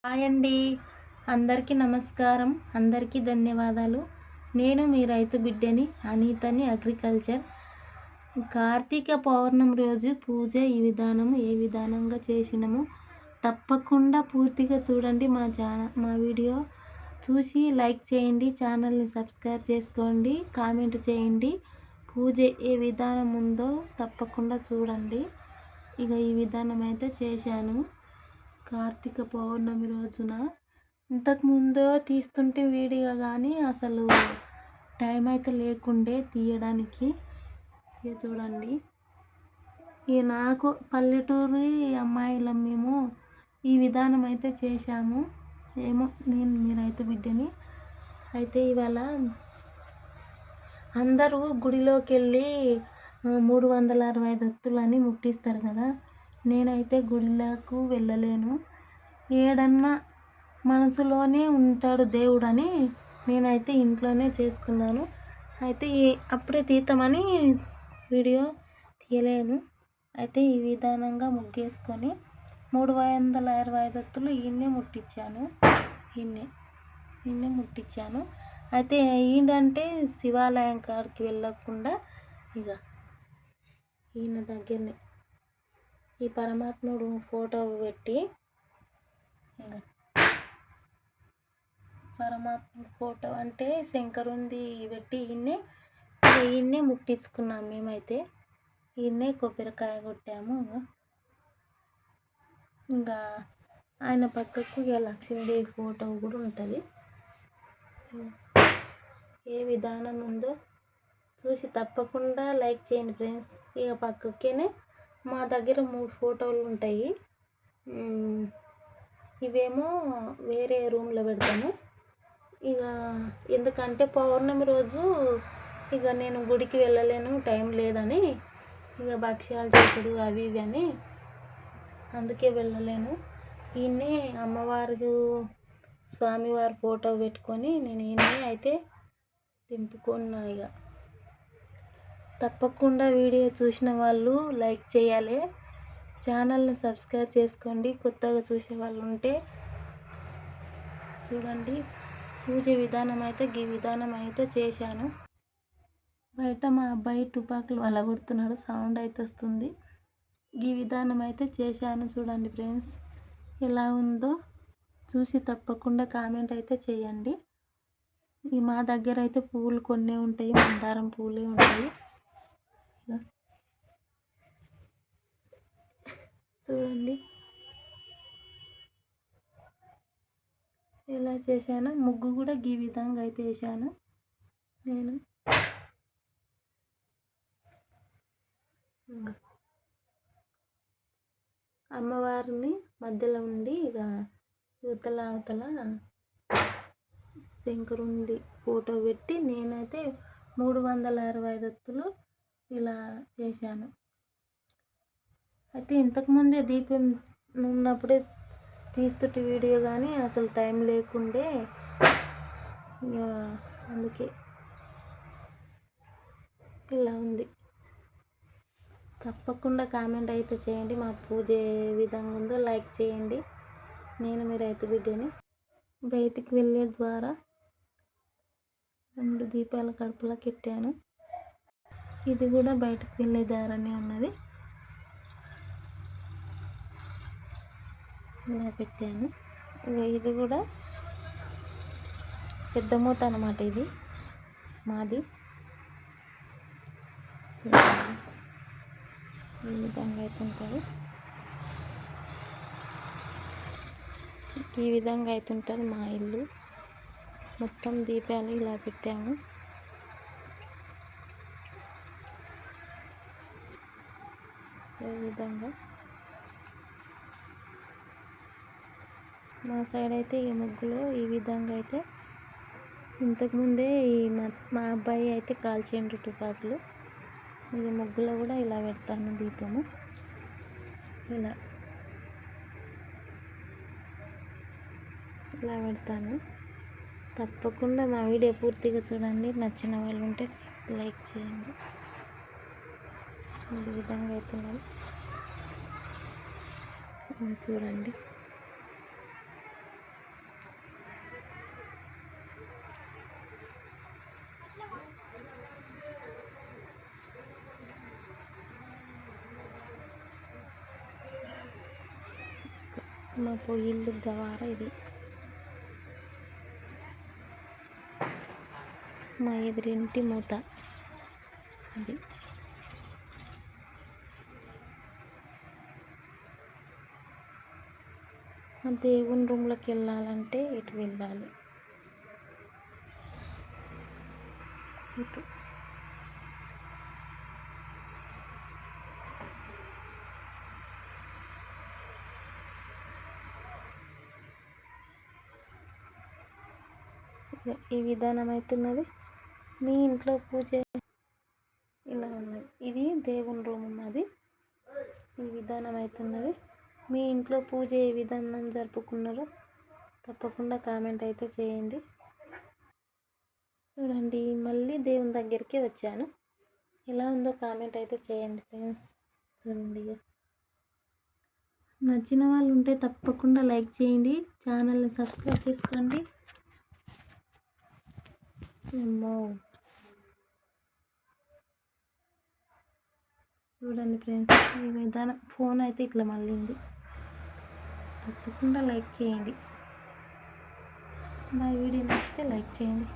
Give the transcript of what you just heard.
Hi అండి. అందరికీ నమస్కారం. అందరికీ ధన్యవాదాలు. నేను మీ రైతు బిడ్డని అనితని అగ్రికల్చర్. కార్తీక పౌర్ణమి రోజు పూజ ఈ విధానం ఏ విధానంగా చేసినాము తప్పకుండా పూర్తిగా చూడండి. మా వీడియో చూసి లైక్ చేయండి, ఛానల్ని సబ్స్క్రైబ్ చేసుకోండి, కామెంట్ చేయండి. పూజ ఏ విధానం ఉందో తప్పకుండా చూడండి. ఇక ఈ విధానం అయితే చేశాను కార్తీక పౌర్ణమి రోజున. ఇంతకుముందు తీస్తుంటే వీడియో కానీ అసలు టైం అయితే లేకుండే తీయడానికి. ఇక చూడండి, ఇక నాకు పల్లెటూరు అమ్మాయిలం మేము ఈ విధానం అయితే చేశాము. ఏమో నేను మీ రైతు బిడ్డని. అయితే ఇవాళ అందరూ గుడిలోకి వెళ్ళి 365 ఒత్తులని ముట్టిస్తారు కదా. నేనైతే గుడిలకు వెళ్ళలేను. ఏడన్నా మనసులోనే ఉంటాడు దేవుడని నేనైతే ఇంట్లోనే చేసుకున్నాను. అయితే అప్పుడే తీద్దామని వీడియో తీయలేను. అయితే ఈ విధానంగా ముగ్గేసుకొని 365 ఒత్తులు ఈయన్నే ముట్టించాను. అయితే ఏంటంటే శివాలయం కాడికి వెళ్ళకుండా ఇక ఈయన దగ్గరనే ఈ పరమాత్ముడు ఫోటో పెట్టి, ఇక పరమాత్ముడు ఫోటో అంటే శంకరుంది పెట్టి ఈయన్నే ముట్టించుకున్నాం. మేమైతే ఈయన్నే కొబ్బరికాయ కొట్టాము. ఇంకా ఆయన పక్కకు ఇక లక్ష్మీదేవి ఫోటో కూడా ఉంటుంది. ఏ విధానం ఉందో చూసి తప్పకుండా లైక్ చేయండి ఫ్రెండ్స్. ఇక పక్కకేనే మా దగ్గర 3 ఫోటోలు ఉంటాయి. ఇవేమో వేరే రూమ్లో పెడతాను. ఇక ఎందుకంటే పౌర్ణమి రోజు ఇక నేను గుడికి వెళ్ళలేను, టైం లేదని, ఇక భక్ష్యాలు చేసుడు అవి ఇవి అని అందుకే వెళ్ళలేను. ఈయన్నే అమ్మవారు స్వామివారి ఫోటో పెట్టుకొని నేను ఈయన్నే అయితే దింపుకున్నా. ఇక తప్పకుండా వీడియో చూసిన వాళ్ళు లైక్ చేయాలి, ఛానల్ని సబ్స్క్రైబ్ చేసుకోండి. కొత్తగా చూసే వాళ్ళు ఉంటే చూడండి. పూజ విధానం అయితే ఈ విధానం అయితే చేశాను. బయట మా అబ్బాయి తుపాకులు వలగొడుతున్నాడు, సౌండ్ అయితే వస్తుంది. ఈ విధానం అయితే చేశాను. చూడండి ఫ్రెండ్స్, ఎలా ఉందో చూసి తప్పకుండా కామెంట్ అయితే చేయండి. మా దగ్గర అయితే పువ్వులు కొన్నే ఉంటాయి, మందారం పువ్వులే ఉంటాయి. చూడండి ఎలా చేశాను. ముగ్గు కూడా ఈ విధంగా అయితే వేసాను నేను. అమ్మవారిని మధ్యలో ఉండి ఇక అవతల శంకరుంది ఫోటో పెట్టి నేనైతే 365 ఒత్తులు ఇలా చేశాను. అయితే ఇంతకుముందే దీపం ఉన్నప్పుడే తీస్తుంటే వీడియో కానీ అసలు టైం లేకుండే, ఇక అందుకే ఇలా ఉంది. తప్పకుండా కామెంట్ అయితే చేయండి. మా పూజ ఏ విధంగా ఉందో లైక్ చేయండి. నేను మీ రైతు బిడ్డని. బయటికి వెళ్ళే ద్వారా 2 దీపాల కడుపులో పెట్టాను. ఇది కూడా బయటకు వెళ్ళే దారనే ఉన్నది, ఇలా పెట్టాను. ఇది కూడా పెద్ద మూత అన్నమాట. ఇది మాది. చూడండి ఈ విధంగా అయితే ఉంటుంది. ఈ విధంగా అయితే ఉంటుంది మా ఇల్లు. మొత్తం దీపాలు ఇలా పెట్టాము. ఈ విధంగా మా సైడ్ అయితే ఈ ముగ్గులో ఈ విధంగా అయితే ఇంతకుముందే మా అబ్బాయి అయితే కాల్చిండు తుపాకులు. ఈ ముగ్గులో కూడా ఇలా పెడతాను దీపము. ఇలా పెడతాను. తప్పకుండా మా వీడియో పూర్తిగా చూడండి. నచ్చిన వాళ్ళు ఉంటే లైక్ చేయండి. ఈ విధంగా అవుతున్నది చూడండి. మా పొయ్యిళ్ళు గవార ఇది. మా ఎదురింటి మూత అది. మా దేవుని రూమ్లోకి వెళ్ళాలంటే ఇటు వెళ్ళాలి. ఇటు ఈ విధానం అవుతున్నది. మీ ఇంట్లో పూజ ఇలా ఉన్నది. ఇది దేవుని రూమ్ ఉన్నది. ఈ విధానం అవుతున్నది. మీ ఇంట్లో పూజ ఏ విధానం జరుపుకున్నారో తప్పకుండా కామెంట్ అయితే చేయండి. చూడండి, మళ్ళీ దేవుని దగ్గరికి వచ్చాను. ఎలా ఉందో కామెంట్ అయితే చేయండి ఫ్రెండ్స్. చూడండి, నచ్చిన వాళ్ళు ఉంటే తప్పకుండా లైక్ చేయండి, ఛానల్ని సబ్స్క్రైబ్ చేసుకోండి. చూడండి ఫ్రెండ్స్, ఈ విధానం ఫోన్ అయితే ఇట్లా మళ్ళీంది. తప్పకుండా లైక్ చేయండి. మా వీడియో నచ్చితే లైక్ చేయండి.